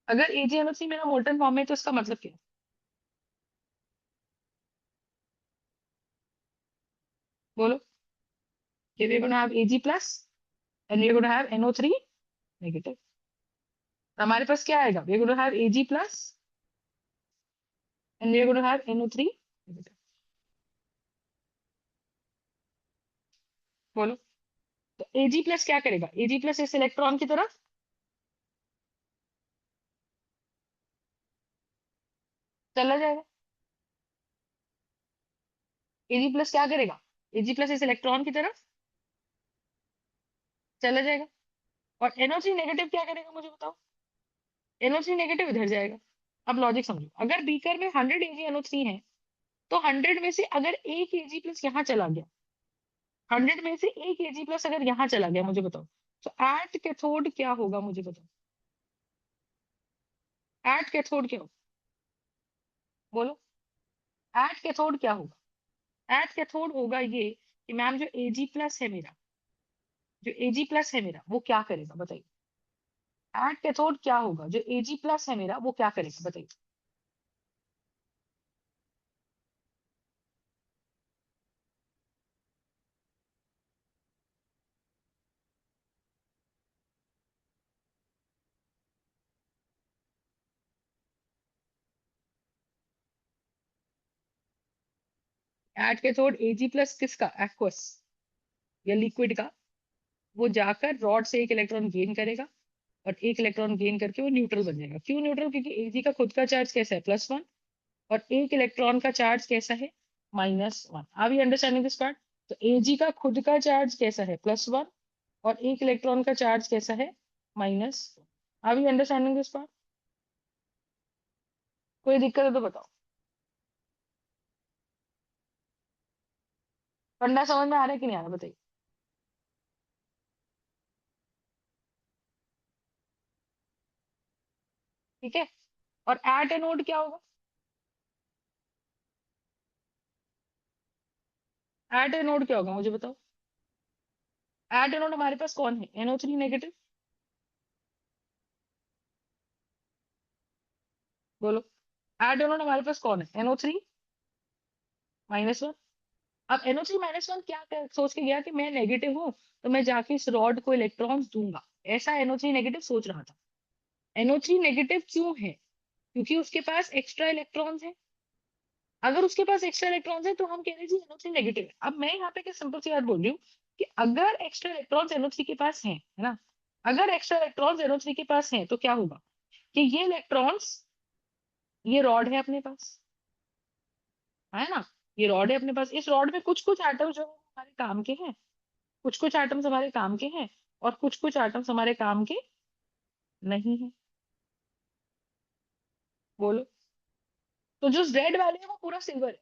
अगर AgNO3 मेरा मोल्टन फॉर्म में है तो इसका मतलब क्या है, बोलो। कि we're going to have Ag plus and we're going to have NO3 negative. हमारे पास क्या आएगा, we're going to have Ag plus and we're going to have NO3 negative. बोलो। तो Ag प्लस क्या करेगा, Ag प्लस इस इलेक्ट्रॉन की तरफ चला जाएगा। Ag प्लस क्या करेगा, Ag प्लस इस इलेक्ट्रॉन की तरफ चला जाएगा। और NO3 नेगेटिव क्या करेगा मुझे बताओ, NO3 नेगेटिव इधर जाएगा। अब लॉजिक समझो, अगर बीकर में 100 AgNO3 है तो 100 में से अगर एक Ag प्लस यहाँ चला गया, 100 में से एक Ag प्लस अगर यहाँ चला गया मुझे बताओ, तो एट कैथोड क्या होगा मुझे बताओ। एट कैथोड क्या होगा, बोलो। एट कैथोड क्या होगा। एट कैथोड होगा ये कि मैम जो Ag प्लस है मेरा, जो Ag प्लस है मेरा वो क्या करेगा बताइए। एट कैथोड क्या होगा, जो Ag प्लस है मेरा वो क्या करेगा बताइए। एट कैथोड Ag प्लस किसका, एक्वस या लिक्विड का, वो जाकर रॉड से एक इलेक्ट्रॉन गेन करेगा और एक इलेक्ट्रॉन गेन करके वो न्यूट्रल बन जाएगा। क्यों न्यूट्रल, क्योंकि Ag का खुद का चार्ज कैसा है, +1, और एक इलेक्ट्रॉन का चार्ज कैसा है, -1। Are we understanding this part. तो Ag का खुद का चार्ज कैसा है, +1, और एक इलेक्ट्रॉन का चार्ज कैसा है, -1। Are we understanding this part. कोई दिक्कत है तो बताओ। फंडा समझ में आ रहा है कि नहीं आ रहा बताइए। ठीक है। और एट एनोड क्या होगा, एट एनोड क्या होगा मुझे बताओ। एट एनोड हमारे पास कौन है, NO3 नेगेटिव, बोलो। एट एनोड हमारे पास कौन है, NO3 -1। अब NO3 -1 क्या सोच के गया कि मैं नेगेटिव हूं तो मैं जाके इस रॉड को इलेक्ट्रॉन्स दूंगा, ऐसा NO3 नेगेटिव सोच रहा था। NO3 नेगेटिव क्यों है, क्योंकि उसके पास एक्स्ट्रा इलेक्ट्रॉन्स है। अगर उसके पास एक्स्ट्रा इलेक्ट्रॉन्स है तो हम कह रहे हैं जी NO3 नेगेटिव है। अब मैं यहाँ पे क्या सिंपल सी बात बोल रही हूँ कि अगर एक्स्ट्रा इलेक्ट्रॉन्स NO3 के पास हैं, है ना, अगर एक्स्ट्रा इलेक्ट्रॉन्स NO3 के पास हैं तो क्या होगा कि ये इलेक्ट्रॉन्स, ये रॉड है अपने पास, है ना, ये रॉड है अपने पास। इस रॉड में कुछ कुछ एटम्स जो है वो हमारे काम के हैं, कुछ कुछ एटम्स हमारे काम के हैं और कुछ कुछ एटम्स हमारे काम के नहीं है, बोलो। तो जो रेड वाले हैं वो पूरा सिल्वर है,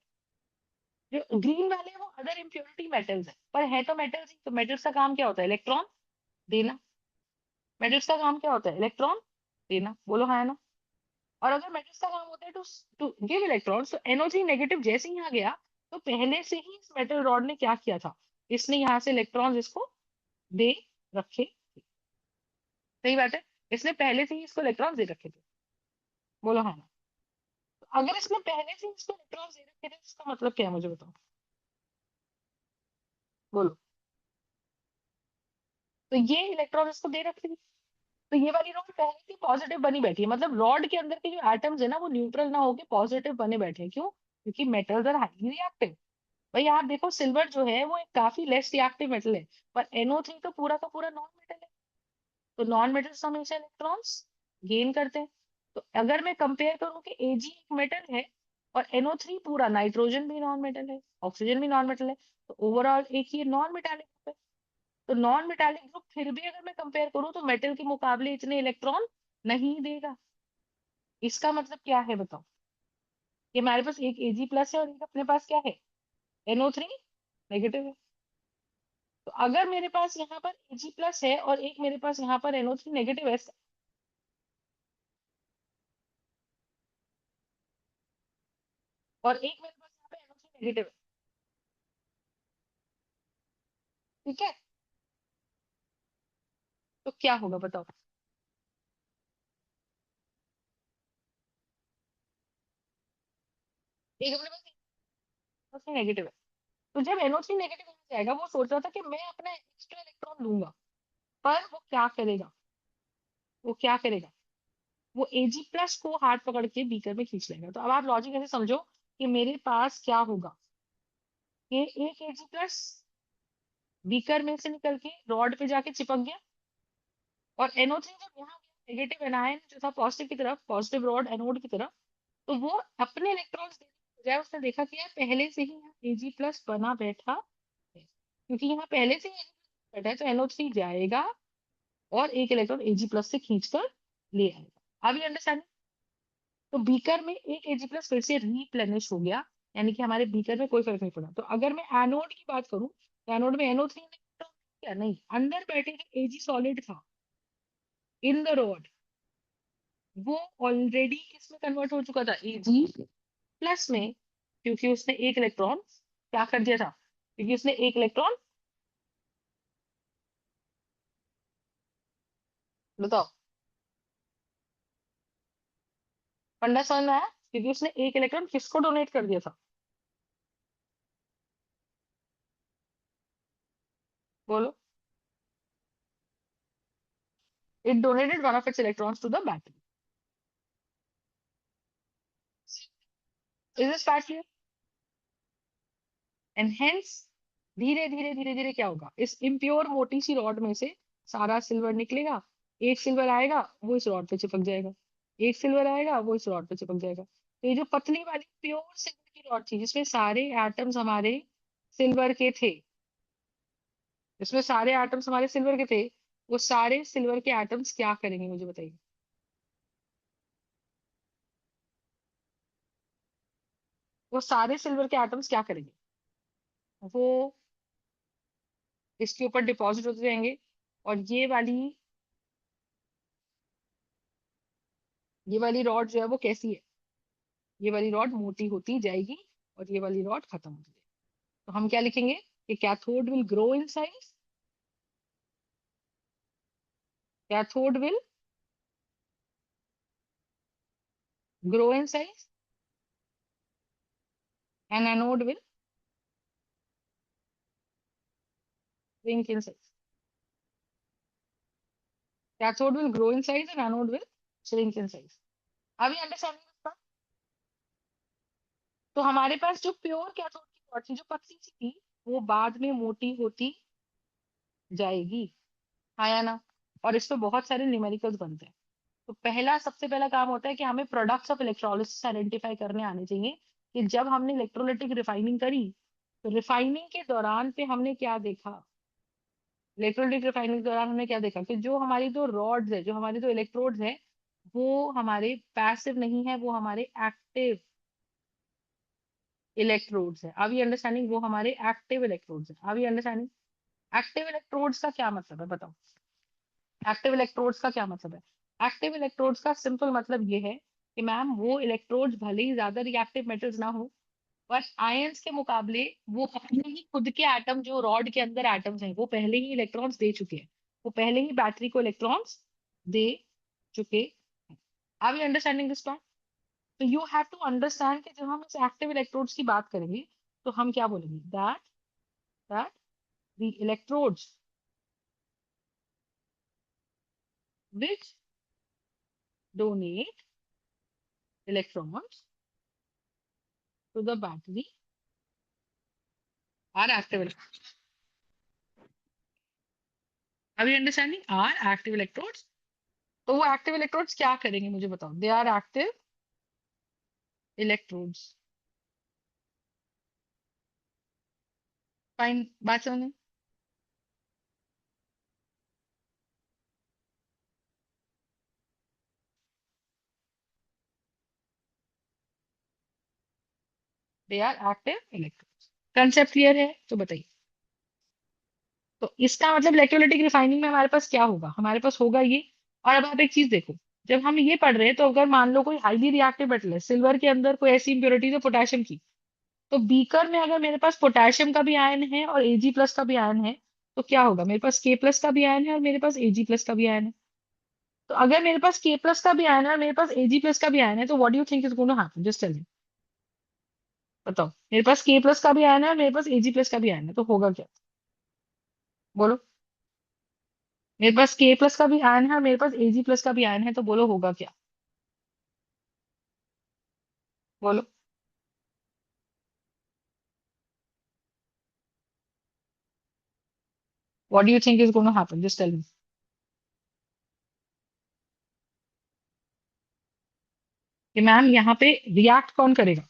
जो ग्रीन वाले हैं वो अदर इम्प्योरिटी मेटल्स है, पर है तो मेटल्स ही। तो मेटल्स का काम क्या होता है? इलेक्ट्रॉन देना। मेटल्स का काम क्या होता है? इलेक्ट्रॉन देना। बोलो हाँ है ना? और अगर मेटल्स का काम होता है टू टू गिव इलेक्ट्रॉन्स, तो NO3 नेगेटिव जैसे ही यहाँ गया, तो पहले से ही इस मेटल रॉड ने क्या किया था? इसने यहाँ से इलेक्ट्रॉन्स इसको दे रखे। सही बात है, इसने पहले से ही इसको इलेक्ट्रॉन्स दे रखे थे। बोलो हाँ ना? तो अगर इसने पहले से ही इसको इलेक्ट्रॉन्स दे रखे थे, इसका मतलब क्या है मुझे बताओ? बोलो। तो ये इलेक्ट्रॉन इसको दे रखे थे, तो ये वाली रॉड पहले से पॉजिटिव बनी बैठी है। मतलब रॉड के अंदर के जो एटम्स है ना, वो न्यूट्रल ना होके पॉजिटिव बने बैठे हैं। क्यों? क्योंकि मेटल्स आर हाईली रिएक्टिव। भाई आप देखो, सिल्वर जो है वो एक काफी लेस रिएक्टिव मेटल है, पर NO3 तो पूरा का पूरा नॉन मेटल है। तो नॉन मेटल्स हमेशा इलेक्ट्रॉन्स गेन करते हैं। तो अगर मैं कंपेयर करूं कि Ag एक मेटल है और NO3 पूरा, नाइट्रोजन भी नॉन मेटल है, ऑक्सीजन भी नॉन मेटल है, तो ओवरऑल एक ये नॉन मेटालिक ग्रुप है। तो नॉन मेटालिक ग्रुप फिर भी अगर मैं कंपेयर करूं तो मेटल के मुकाबले इतने इलेक्ट्रॉन नहीं देगा। इसका मतलब क्या है बताओ? कि हमारे पास एक Ag प्लस है और एक अपने पास क्या है? NO3 नेगेटिव है। तो अगर मेरे पास यहाँ पर Ag प्लस है और एक मेरे पास यहाँ पर NO3 नेगेटिव है, और एक मेरे पास यहाँ पे NO3 नेगेटिव है, ठीक है? तो क्या होगा बताओ? एक अपने पास NO3 नेगेटिव है। तो जब NO3 नेगेटिव हो जाएगा, वो सोच रहा था कि मैं अपना एक्स्ट्रा इलेक्ट्रॉन लूंगा, पर वो क्या करेगा? वो क्या करेगा? वो Ag प्लस को हाथ पकड़ के बीकर में खींच लेगा। तो अब आप लॉजिक ऐसे समझो कि मेरे पास क्या होगा, कि एक Ag प्लस बीकर में से निकल के रॉड पे जाके चिपक गया, और NO3 जब यहाँ नेगेटिव एनायन जो था पॉजिटिव की तरफ, पॉजिटिव रॉड एनोड की तरफ, तो वो अपने इलेक्ट्रॉन्स देने के बजाय उसने देखा कि यार पहले से ही यहाँ Ag प्लस बना बैठा है, क्योंकि यहाँ पहले से ही Ag बैठा है, तो NO3 जाएगा और एक इलेक्ट्रॉन Ag प्लस से खींच कर ले आएगा। अब ये अंडरस्टैंड? तो बीकर में एक Ag प्लस फिर से रीप्लेनिश हो गया, यानी कि हमारे बीकर में कोई फर्क नहीं पड़ा। तो अगर मैं एनोड की बात करूं, तो एनोड में NO3 ने क्या नहीं, अंदर बैठे जो Ag सॉलिड था इन द रॉड, वो ऑलरेडी किसमें कन्वर्ट हो चुका था? Ag प्लस में, क्योंकि उसने एक इलेक्ट्रॉन क्या कर दिया था? क्योंकि उसने एक इलेक्ट्रॉन, बताओ फंडा समझ में आया? क्योंकि उसने एक इलेक्ट्रॉन किसको डोनेट कर दिया था? बोलो। It donated one of its electrons to the battery. Is this part clear? And hence धीरे धीरे धीरे धीरे क्या होगा, इस इम्प्योर मोटी सी रॉड में से सारा सिल्वर निकलेगा। एक सिल्वर आएगा, वो इस रॉड पे चिपक जाएगा। एक सिल्वर आएगा, वो इस रॉड पे चिपक जाएगा। तो ये जो पतली वाली प्योर सिल्वर की रॉड थी, जिसमें सारे एटम्स हमारे सिल्वर के थे, जिसमें सारे एटम्स हमारे सिल्वर के थे, वो सारे सिल्वर के एटम्स क्या करेंगे मुझे बताइए? वो सारे सिल्वर के एटम्स क्या करेंगे? वो इसके ऊपर डिपॉजिट होते जाएंगे, और ये वाली रॉड जो है वो कैसी है? ये वाली रॉड मोटी होती जाएगी, और ये वाली रॉड खत्म होती जाएगी। तो हम क्या लिखेंगे? कि cathode will grow in size, cathode will grow in size, and anode will shrink in size। Cathode will grow in size and anode will shrink in size। अभी अंडरस्टैंडिंग? तो हमारे पास जो प्योर कैथोड की रॉड थी, जो पतली सी थी, वो बाद में मोटी होती जाएगी, हाँ या ना? और इस पे बहुत सारे न्यूमेरिकल्स बनते हैं। तो पहला, सबसे पहला काम होता है कि हमें प्रोडक्ट्स ऑफ इलेक्ट्रोलिसिस आइडेंटिफाई करने आने चाहिए, कि जब हमने इलेक्ट्रोलाइटिक रिफाइनिंग करी, तो रिफाइनिंग के दौरान पे हमने क्या देखा? इलेक्ट्रोलाइटिक रिफाइनिंग के दौरान हमने क्या देखा? कि जो हमारी दो रॉड्स है, जो हमारी दो इलेक्ट्रोड्स है, वो हमारे पैसिव नहीं है, वो हमारे एक्टिव इलेक्ट्रोड्स है। Are we understanding? वो हमारे एक्टिव इलेक्ट्रोड्स है। Are we understanding? Active electrodes का क्या मतलब है बताओ? एक्टिव इलेक्ट्रोड्स का क्या मतलब है? एक्टिव इलेक्ट्रोड्स का सिंपल मतलब ये है कि मैम वो इलेक्ट्रोड्स भले ही ज्यादा रिएक्टिव मेटल्स ना हो, पर आयंस के मुकाबले वो अपने ही खुद के एटम, जो रॉड के अंदर एटम्स हैं, वो पहले ही इलेक्ट्रॉन्स दे चुके हैं। वो पहले ही बैटरी को इलेक्ट्रॉन्स दे चुके हैं। Are we understanding this point? तो यू हैव टू अंडरस्टैंड कि जब हम इस एक्टिव इलेक्ट्रोड्स की बात करेंगे तो हम क्या बोलेंगे? That the electrodes which donate electrons to the battery are active electrodes. Are you understanding? Are active electrodes. तो वो एक्टिव इलेक्ट्रोड्स क्या करेंगे मुझे बताओ? They are active electrodes. Fine, बात समझ? They are active electrodes. Concept clear है तो बताइए। तो इसका मतलब इलेक्ट्रोलाइटिक रिफाइनिंग में हमारे पास क्या होगा? हमारे पास होगा ये। और अब आप एक चीज देखो, जब हम ये पढ़ रहे हैं तो अगर मान लो कोई हाईली रिएक्टिव मेटल है, सिल्वर के अंदर कोई ऐसी इंप्योरिटीज है पोटेशियम की, तो बीकर में अगर मेरे पास पोटेशियम का भी आयन है और एजी प्लस का भी आयन है, तो क्या होगा? मेरे पास के प्लस का भी आयन है और मेरे पास एजी प्लस का भी आयन है। तो अगर मेरे पास के प्लस का भी आयन है और मेरे पास एजी प्लस का भी आयन है, तो what do you think is going to happen? Just tell me. बताओ, मेरे पास के प्लस का भी आयन है और मेरे पास एजी प्लस का भी आयन है, तो होगा क्या? बोलो। मेरे पास के प्लस का भी आयन है और मेरे पास एजी प्लस का भी आयन है, तो बोलो होगा क्या? बोलो। What do you think is going to happen? Just tell me. कि मैम यहाँ पे रिएक्ट कौन करेगा?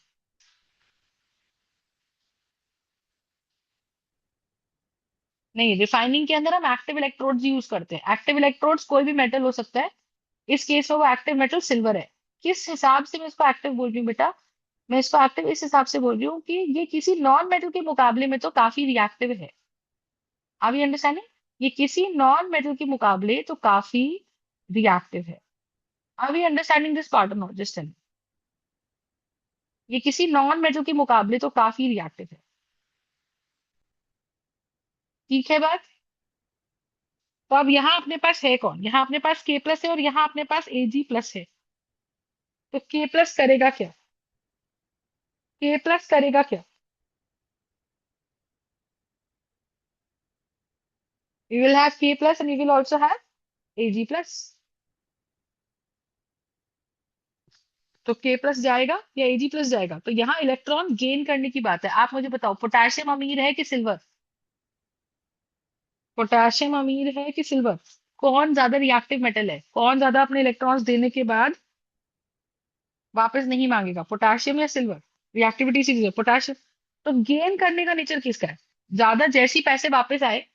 नहीं, रिफाइनिंग के अंदर हम एक्टिव इलेक्ट्रोड्स यूज करते हैं। एक्टिव इलेक्ट्रोड्स कोई भी मेटल हो सकता है। इस केस में वो एक्टिव मेटल सिल्वर है। किस हिसाब से मैं इसको एक्टिव बोल रही हूँ बेटा? मैं इसको एक्टिव इस हिसाब से बोल रही हूँ कि ये किसी नॉन मेटल के मुकाबले में तो काफी रिएक्टिव है। Are we understanding? ये किसी नॉन मेटल के मुकाबले तो काफी रिएक्टिव है। Are we understanding this part और नॉट? Just tell me. ये किसी नॉन मेटल के मुकाबले तो काफी रिएक्टिव है। ठीक है बात? तो अब यहाँ अपने पास है कौन? यहाँ अपने पास के प्लस है और यहाँ अपने पास एजी प्लस है। तो के प्लस करेगा क्या? के प्लस करेगा क्या? We will have K plus and we will also have Ag plus. तो K प्लस जाएगा या Ag प्लस जाएगा? तो यहाँ इलेक्ट्रॉन गेन करने की बात है। आप मुझे बताओ, पोटेशियम अमीर है कि सिल्वर? पोटेशियम अमीर है कि सिल्वर? कौन ज्यादा रिएक्टिव मेटल है? कौन ज्यादा अपने इलेक्ट्रॉन्स देने के बाद वापस नहीं मांगेगा, पोटेशियम या सिल्वर? Reactivity series potassium. तो गेन करने का नेचर किसका है? ज्यादा जैसी पैसे वापस आए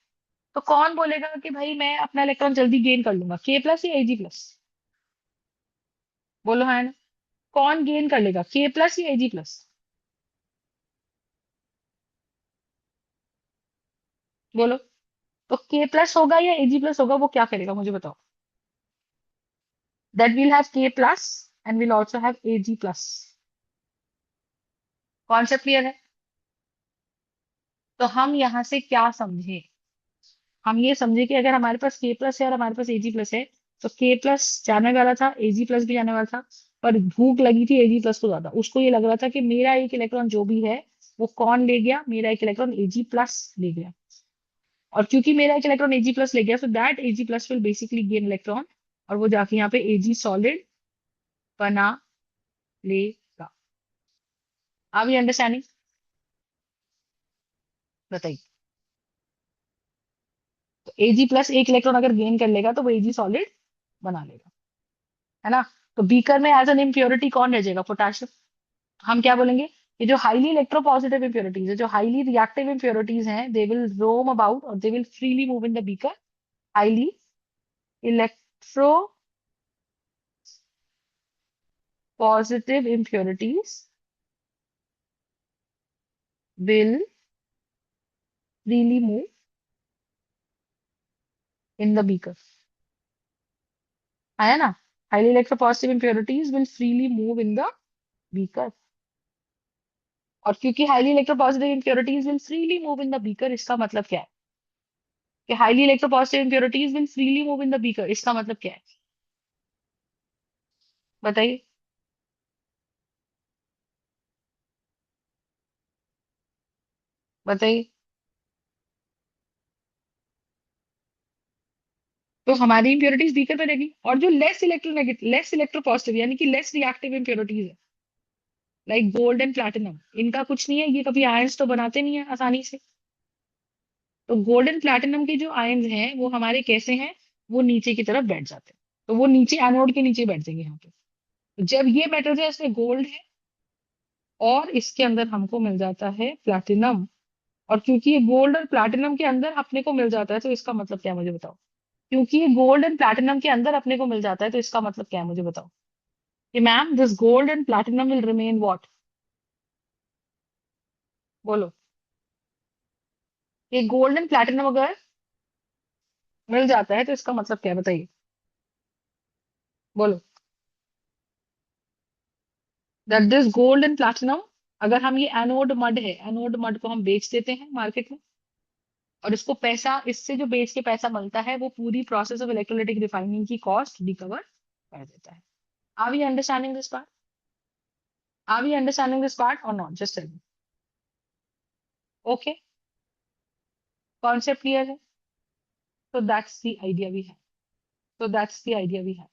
तो कौन बोलेगा कि भाई मैं अपना इलेक्ट्रॉन जल्दी गेन कर लूंगा? के प्लस या एजी प्लस? बोलो हाँ ना? कौन गेन कर लेगा, के प्लस या एजी प्लस? बोलो। तो के प्लस होगा या एजी प्लस होगा, वो क्या करेगा मुझे बताओ? दैट विल हैव के plus and will also have AG plus. Concept clear है? तो हम यहाँ से क्या समझे? हम ये समझे कि अगर हमारे पास के प्लस है और हमारे पास एजी प्लस है, तो के प्लस जाने वाला था, एजी प्लस भी जाने वाला था। पर भूख लगी थी एजी प्लस को ज्यादा। उसको ये लग रहा था कि मेरा एक इलेक्ट्रॉन जो भी है वो कौन ले गया? मेरा एक इलेक्ट्रॉन एजी प्लस ले गया। और क्योंकि मेरा एक इलेक्ट्रॉन एजी प्लस ले गया, so that AG plus will basically gain electron, और वो जाके यहाँ पे एजी सॉलिड बना लेगा। Are we understanding? बताइए। तो एजी प्लस एक इलेक्ट्रॉन अगर गेन कर लेगा तो वो एजी सॉलिड बना लेगा, है ना? तो बीकर में एज एन इम्प्योरिटी कौन रह जाएगा? पोटेशियम। हम क्या बोलेंगे? ये जो हाईली इलेक्ट्रोपॉजिटिव इम्प्योरिटीज है, जो हाईली रिएक्टिव इम्प्योरिटीज हैं, दे विल रोम अबाउट और they will freely move in the beaker. Highly electro positive impurities will freely move in the beaker. आया ना? Highly electropositive impurities will freely move in the beaker. और क्योंकि highly electropositive impurities will freely move in the beaker, इसका मतलब क्या है? कि highly electropositive impurities will freely move in the beaker, इसका मतलब क्या है? बताइए। बताइए। तो हमारी इंप्योरिटीज बीकर में रहेगी, और जो लेस इलेक्ट्रोपॉजिटिव यानी कि लेस रिएक्टिव इंप्योरिटीज है, लाइक गोल्ड एंड प्लैटिनम, इनका कुछ नहीं है, ये कभी आयंस तो बनाते नहीं है आसानी से। तो गोल्ड एंड प्लैटिनम के जो आयंस हैं वो हमारे कैसे हैं, वो नीचे की तरफ बैठ जाते हैं। तो वो नीचे एनोड के नीचे बैठ जाएंगे यहाँ पे। तो जब ये मेटल है इसमें गोल्ड है और इसके अंदर हमको मिल जाता है प्लैटिनम, और क्योंकि ये गोल्ड और प्लैटिनम के अंदर अपने को मिल जाता है, तो इसका मतलब क्या है मुझे बताओ। क्योंकि ये गोल्ड एंड प्लैटिनम के अंदर अपने को मिल जाता है, तो इसका मतलब क्या है मुझे बताओ। कि ma'am this gold and platinum will remain what? बोलो। ये गोल्ड एंड प्लैटिनम अगर मिल जाता है तो इसका मतलब क्या है बताइए। बोलो। That this gold and platinum, अगर हम ये एनोड मड है, एनोड मड को हम बेच देते हैं मार्केट में, और इसको पैसा, इससे जो बेच के पैसा मिलता है वो पूरी प्रोसेस ऑफ इलेक्ट्रोलाइटिक रिफाइनिंग की कॉस्ट रिकवर कर देता है। Are we understanding this part? Are we understanding this part और not? Just tell me. Okay, concept clear है? तो that's the idea we have. तो that's the idea we have.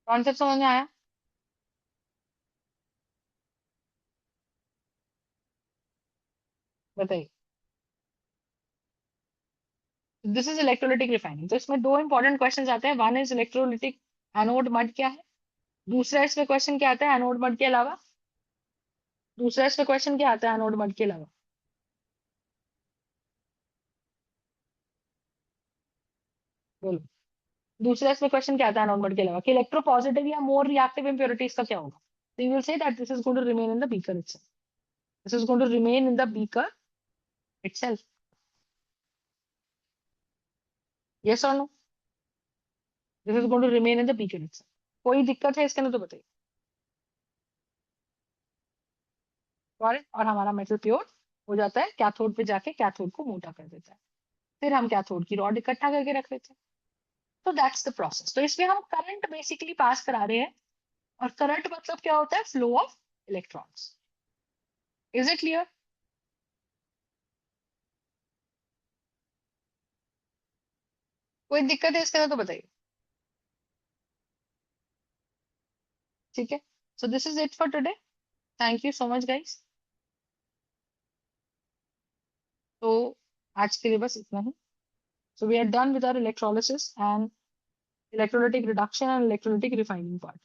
Concept समझ में आया? बताइए। This is electrolytic refining. तो इसमें दो इंपॉर्टेंट क्वेश्चन आते हैं। One is electrolytic anode mud क्या है, दूसरा इसमें क्वेश्चन क्या आता है एनोड मड के अलावा। दूसरा इसमें क्वेश्चन क्या आता है एनोड मड के अलावा? बोलो। दूसरा इसमें क्वेश्चन क्या आता है एनोड मड के अलावा, कि इलेक्ट्रोपॉजिटिव या मोर रिएक्टिव इंप्योरिटीज का क्या होगा? So you will say that this is going to remain in the beaker itself. This is going to remain in the beaker itself. Yes or no? This is going to remain in the beaker itself. कोई दिक्कत है इसके अंदर तो बताइए। और हमारा मेटल प्योर हो जाता है, कैथोड पे जाके कैथोड को मोटा कर देता है, फिर हम कैथोड की रॉड इकट्ठा करके रख लेते हैं। तो दैट्स द प्रोसेस। तो इसमें हम करंट बेसिकली पास करा रहे हैं, और करंट मतलब क्या होता है, flow of electrons. Is it clear? कोई दिक्कत है इसके अंदर तो बताइए। ठीक है। So this is it for today. Thank you so much guys. तो आज के लिए बस इतना ही। So we are done with our electrolysis and electrolytic reduction and electrolytic refining part.